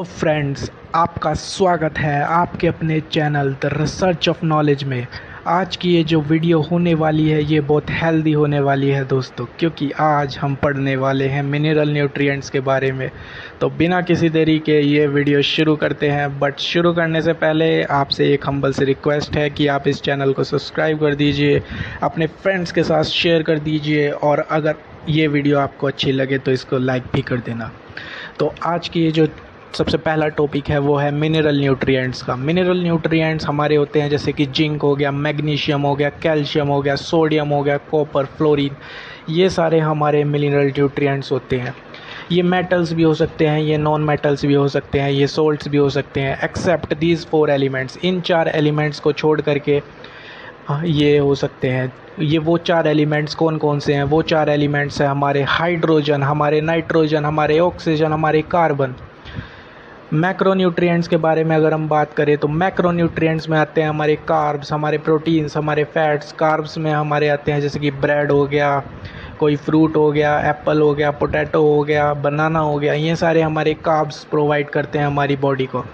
तो फ्रेंड्स, आपका स्वागत है आपके अपने channel the research of knowledge में। आज की ये जो वीडियो होने वाली है ये बहुत हेल्दी होने वाली है दोस्तों, क्योंकि आज हम पढ़ने वाले हैं मिनरल न्यूट्रिएंट्स के बारे में। तो बिना किसी देरी के ये वीडियो शुरू करते हैं। बट शुरू करने से पहले आपसे एक हम्बल सी रिक्वेस्ट है कि आप इस चैनल को सब्सक्राइब कर दीजिए, अपने फ्रेंड्स के साथ शेयर कर दीजिए, और अगर ये वीडियो आपको अच्छी लगे तो इसको लाइक भी कर देना। तो आज की ये जो सबसे पहला टॉपिक है वो है मिनरल न्यूट्रिएंट्स का। मिनरल न्यूट्रिएंट्स हमारे होते हैं जैसे कि जिंक हो गया, मैग्नीशियम हो गया, कैल्शियम हो गया, सोडियम हो गया, कॉपर, फ्लोरीन, ये सारे हमारे मिनरल न्यूट्रिएंट्स होते हैं। ये मेटल्स भी हो सकते हैं, ये नॉन मेटल्स भी हो सकते हैं, ये सोल्ट्स भी हो सकते हैं, एक्सेप्ट दीज 4 एलिमेंट्स। इन 4 एलिमेंट्स को छोड़ करके ये हो सकते हैं। ये वो 4 एलिमेंट्स कौन कौन से हैं? वो 4 एलिमेंट्स हैं हमारे हाइड्रोजन, हमारे नाइट्रोजन, हमारे ऑक्सीजन, हमारे कार्बन। मैक्रोन्यूट्रिएंट्स के बारे में अगर हम बात करें तो मैक्रोन्यूट्रिएंट्स में आते हैं हमारे कार्ब्स, हमारे प्रोटीन्स, हमारे फैट्स। कार्ब्स में हमारे आते हैं जैसे कि ब्रेड हो गया, कोई फ्रूट हो गया, एप्पल हो गया, पोटैटो हो गया, बनाना हो गया, ये सारे हमारे कार्ब्स प्रोवाइड करते हैं हमारी बॉडी को।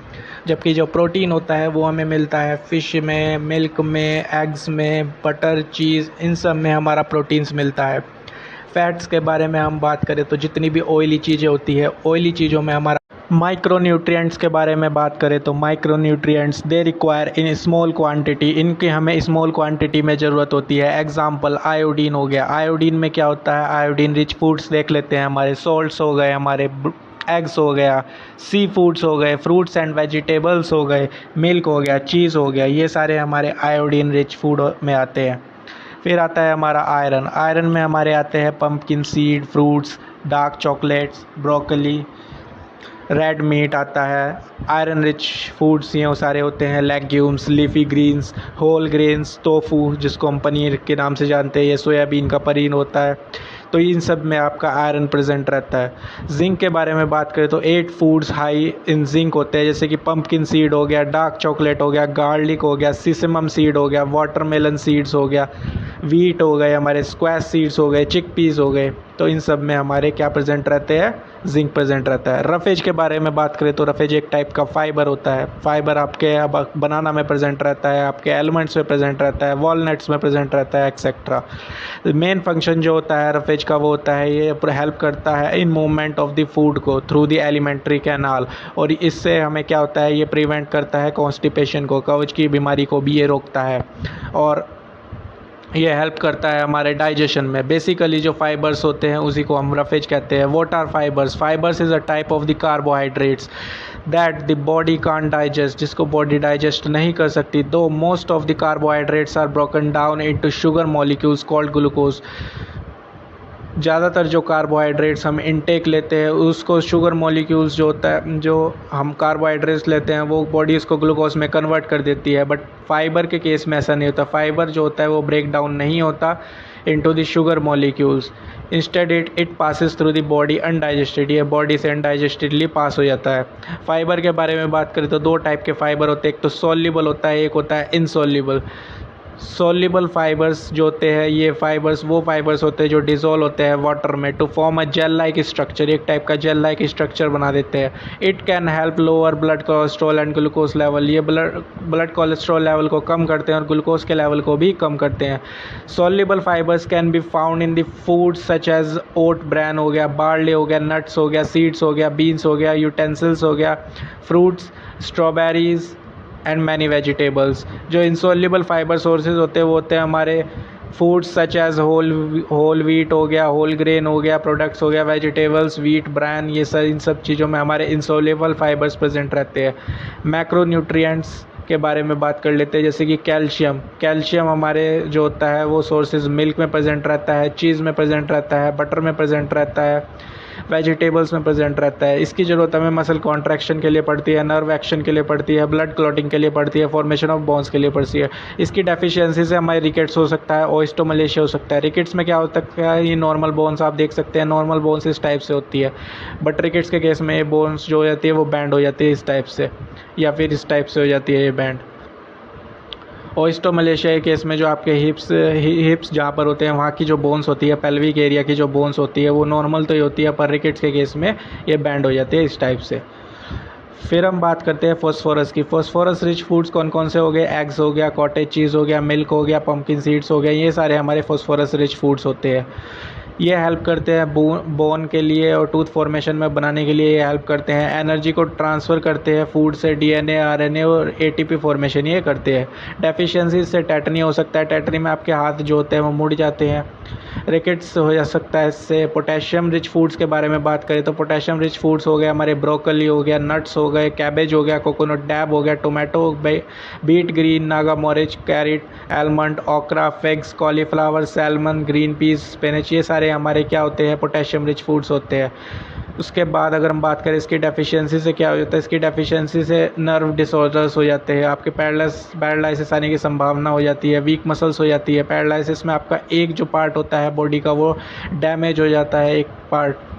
जबकि जो प्रोटीन होता है वो हमें मिलता है फ़िश में, मिल्क में, एग्स में, बटर, चीज़, इन सब में हमारा प्रोटीन्स मिलता है। फैट्स के बारे में हम बात करें तो जितनी भी ऑयली चीज़ें होती है, ऑयली चीज़ों में हमारा माइक्रोन्यूट्रिएंट्स के बारे में बात करें तो micronutrients they require in small quantity. इनकी हमें स्मॉल क्वांटिटी में ज़रूरत होती है। एग्जांपल आयोडीन हो गया। आयोडीन में क्या होता है? आयोडीन रिच फूड्स देख लेते हैं, हमारे सॉल्ट्स हो गए, हमारे एग्स हो गया, सी फूड्स हो गए, फ्रूट्स एंड वेजिटेबल्स हो गए, मिल्क हो गया, चीज़ हो गया, ये सारे हमारे आयोडीन रिच फूड में आते हैं। फिर आता है हमारा आयरन। आयरन में हमारे आते हैं pumpkin seed, fruits, dark chocolates, broccoli, red meat आता है। आयरन रिच फूड्स ये सारे होते हैं legumes, leafy greens, whole grains, tofu जिसको हम पनीर के नाम से जानते हैं, ये सोयाबीन का पनीर होता है। तो इन सब में आपका आयरन प्रेजेंट रहता है। जिंक के बारे में बात करें तो 8 फूड्स हाई इन जिंक होते हैं, जैसे कि पम्पकिन सीड हो गया, डार्क चॉकलेट हो गया, गार्लिक हो गया, सिसमम सीड हो गया, वाटरमेलन सीड्स हो गया, वीट हो गए, हमारे स्क्वैश सीड्स हो गए, चिक पीस हो गए। तो इन सब में हमारे क्या प्रेजेंट रहते हैं? जिंक प्रेजेंट रहता है। रफेज के बारे में बात करें तो रफेज एक टाइप का फाइबर होता है। फाइबर आपके अब बनाना में प्रेजेंट रहता है, आपके एलिमेंट्स में प्रेजेंट रहता है, वॉलनट्स में प्रेजेंट रहता है, एक्सेट्रा। मेन फंक्शन जो होता है रफेज का वो होता है ये हेल्प करता है in movement of the food को थ्रू द एलिमेंट्री कैनाल, और इससे हमें क्या होता है? ये प्रिवेंट करता है कॉन्स्टिपेशन को, कब्ज की बीमारी को भी ये रोकता है, और ये हेल्प करता है हमारे डाइजेशन में। बेसिकली जो फाइबर्स होते हैं उसी को हम रफेज कहते हैं। What are fibers? Fibers is a type of the carbohydrates that the body can't digest, जिसको बॉडी डाइजेस्ट नहीं कर सकती। Though most of the carbohydrates are broken down into sugar molecules called glucose. ज़्यादातर जो carbohydrates हम intake लेते हैं उसको शुगर मॉलिक्यूल्स जो होता है, जो हम कार्बोहाइड्रेट्स लेते हैं वो बॉडी उसको ग्लूकोज में कन्वर्ट कर देती है। बट फाइबर के केस में ऐसा नहीं होता। फाइबर जो होता है वो ब्रेक डाउन नहीं होता into the sugar molecules. Instead it passes through the body undigested, ये बॉडी से अनडाइजेस्टेडली पास हो जाता है। फाइबर के बारे में बात करें तो 2 टाइप के फाइबर होते हैं, एक तो सॉल्युबल होता है, एक होता है इनसॉल्युबल। सॉल्युबल फाइबर्स जो होते हैं, ये फाइबर्स वो फाइबर्स होते हैं जो डिज़ोल्व होते हैं वाटर में to form a gel like structure, एक टाइप का जेल लाइक स्ट्रक्चर बना देते हैं। It can help lower blood cholesterol and glucose level, ये ब्लड कोलेस्ट्रॉल लेवल को कम करते हैं और ग्लूकोज के लेवल को भी कम करते हैं। Soluble fibers can be found in the foods such as oat bran हो गया, बार्ले हो गया, नट्स हो गया, सीड्स हो गया, बीन्स हो गया, यूटेंसिल्स हो गया, fruits, strawberries and many vegetables. जो इंसॉल्युबल फाइबर सोर्सेज होते हैं वो होते हैं हमारे foods such as whole wheat हो गया, होल ग्रेन हो गया, प्रोडक्ट्स हो गया, वेजिटेबल्स, व्हीट, ब्रान, ये सब इन सब चीज़ों में हमारे इंसॉल्युबल फाइबर्स प्रेजेंट रहते हैं। मैक्रोन्यूट्रिएंट्स के बारे में बात कर लेते हैं, जैसे कि कैल्शियम। कैल्शियम हमारे जो होता है वो सोर्सेज मिल्क में प्रेजेंट रहता है, चीज़ में प्रेजेंट रहता है, बटर में प्रेजेंट रहता है, वेजिटेबल्स में प्रेजेंट रहता है। इसकी ज़रूरत हमें मसल कॉन्ट्रैक्शन के लिए पड़ती है, नर्व एक्शन के लिए पड़ती है, ब्लड क्लॉटिंग के लिए पड़ती है, फॉर्मेशन ऑफ बोन्स के लिए पड़ती है। इसकी डेफिशिएंसी से हमारे रिकेट्स हो सकता है, ओस्टोमलेशिया हो सकता है। रिकेट्स में क्या होता है? ये नॉर्मल बोन्स आप देख सकते हैं, नॉर्मल बोन्स इस टाइप से होती है, बट रिकेट्स के केस में ये बोन्स जो हो जाती है वो बैंड हो जाती है इस टाइप से, या फिर इस टाइप से हो जाती है ये बैंड। ओस्टोमलेशिया के केस में जो आपके हिप्स जहाँ पर होते हैं वहाँ की जो बोन्स होती है, पेल्विक एरिया की जो बोन्स होती है वो नॉर्मल तो ही होती है, पर रिकेट्स के केस में ये बैंड हो जाती है इस टाइप से। फिर हम बात करते हैं फॉस्फोरस की। फॉस्फोरस रिच फूड्स कौन कौन से हो गए? एग्स हो गया, कॉटेज चीज़ हो गया, मिल्क हो गया, पम्पकिन सीड्स हो गया, ये सारे हमारे फॉस्फोरस रिच फूड्स होते हैं। ये हेल्प करते हैं बोन के लिए और टूथ फॉर्मेशन में बनाने के लिए ये हेल्प करते हैं। एनर्जी को ट्रांसफ़र करते हैं फूड से, डीएनए, आरएनए और एटीपी फॉर्मेशन ये करते हैं। डेफिशिएंसी से टेटनी हो सकता है, टेटनी में आपके हाथ जो होते हैं वो मुड़ जाते हैं। रिकेट्स हो जा सकता है इससे। पोटेशियम रिच फूड्स के बारे में बात करें तो पोटेशियम रिच फूड्स हो गए हमारे ब्रोकली हो गया, नट्स हो गए, कैबेज हो गया, कोकोनट डैब हो गया, tomato, beet green, Naga morich, carrot, almond, okra, figs, cauliflower, salmon, green peas, spinach, ये सारे हमारे क्या होते हैं? पोटेशियम रिच फूड्स होते हैं। उसके बाद अगर हम बात करें इसकी डेफिशिएंसी से क्या हो जाता है, इसकी डेफिशिएंसी से नर्व डिसऑर्डर्स हो जाते हैं, आपके पैरालिसिस आने की संभावना हो जाती है, वीक मसल्स हो जाती है। पैरालिसिस में आपका एक जो पार्ट होता है बॉडी का वो डैमेज हो जाता है, एक पार्ट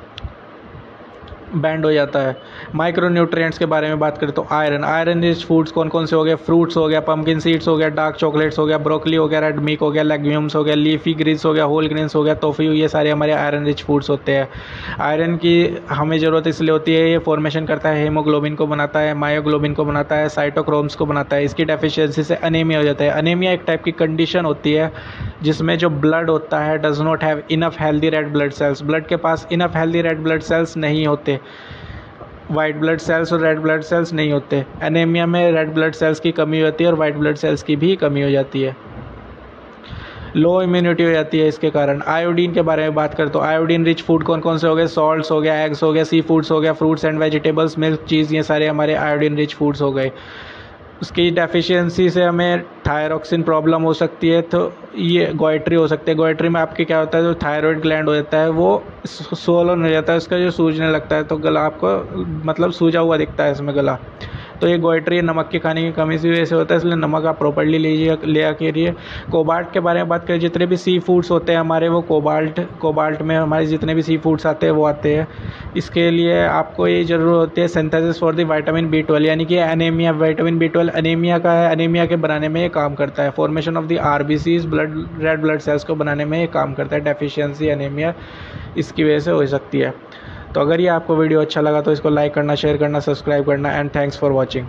बैंड हो जाता है। माइक्रो न्यूट्रिएंट्स के बारे में बात करें तो आयरन रिच फूड्स कौन कौन से हो गए? फ्रूट्स हो गया, पम्पकिन सीड्स हो गया, डार्क चॉकलेट्स हो गया, ब्रोकली हो गया, रेड मीट हो गया, लेग्यूम्स हो गया, लीफी ग्रीन्स हो गया, होल ग्रेन्स हो गया, टोफू, ये सारे हमारे आयरन रिच फूड्स होते हैं। आयरन की हमें ज़रूरत इसलिए होती है, ये फॉर्मेशन करता है, हीमोग्लोबिन को बनाता है, मायोग्लोबिन को बनाता है, साइटोक्रोम्स को बनाता है। इसकी डेफिशिएंसी से अनीमिया हो जाता है। अनीमिया एक टाइप की कंडीशन होती है जिसमें जो ब्लड होता है does not have enough healthy red blood cells. Blood के पास enough healthy red blood cells नहीं होते, वाइट ब्लड सेल्स और रेड ब्लड सेल्स नहीं होते। एनीमिया में रेड ब्लड सेल्स की कमी होती है और वाइट ब्लड सेल्स की भी कमी हो जाती है। लो इम्यूनिटी हो जाती है इसके कारण। आयोडीन के बारे में बात करें तो आयोडीन रिच फूड कौन कौन से हो गए? सॉल्ट्स हो गया, एग्स हो गया, सी फूड्स हो गया, फ्रूट्स एंड वेजिटेबल्स, मिल्क, चीज़, ये सारे हमारे आयोडीन रिच फूड्स हो गए। उसकी डेफिशिएंसी से हमें थायरॉक्सिन प्रॉब्लम हो सकती है, तो ये गोइट्री हो सकती है। गोइट्री में आपके क्या होता है, जो थायराइड ग्लैंड हो जाता है वो स्वोलन हो जाता है, उसका जो सूजने लगता है तो गला आपको मतलब सूजा हुआ दिखता है इसमें गला। तो ये गोइट्री नमक की खाने की कमी से वजह से होता है, इसलिए नमक आप प्रॉपर्ली लीजिए, लिया करिए। कोबाल्ट के बारे में बात करें, जितने भी सी फूड्स होते हैं हमारे वो कोबाल्ट में हमारे जितने भी सी फूड्स आते हैं वो आते हैं। इसके लिए आपको ये ज़रूर होती है synthesis for the vitamin B12, यानी कि एनीमिया, विटामिन B12 एनीमिया का है, एनीमिया के बनाने में ये काम करता है। Formation of the RBCs, red blood sales को बनाने में ये काम करता है। डेफिशिएंसी एनीमिया इसकी वजह से हो सकती है। तो अगर ये आपको वीडियो अच्छा लगा तो इसको लाइक करना, शेयर करना, सब्सक्राइब करना एंड थैंक्स फॉर वॉचिंग।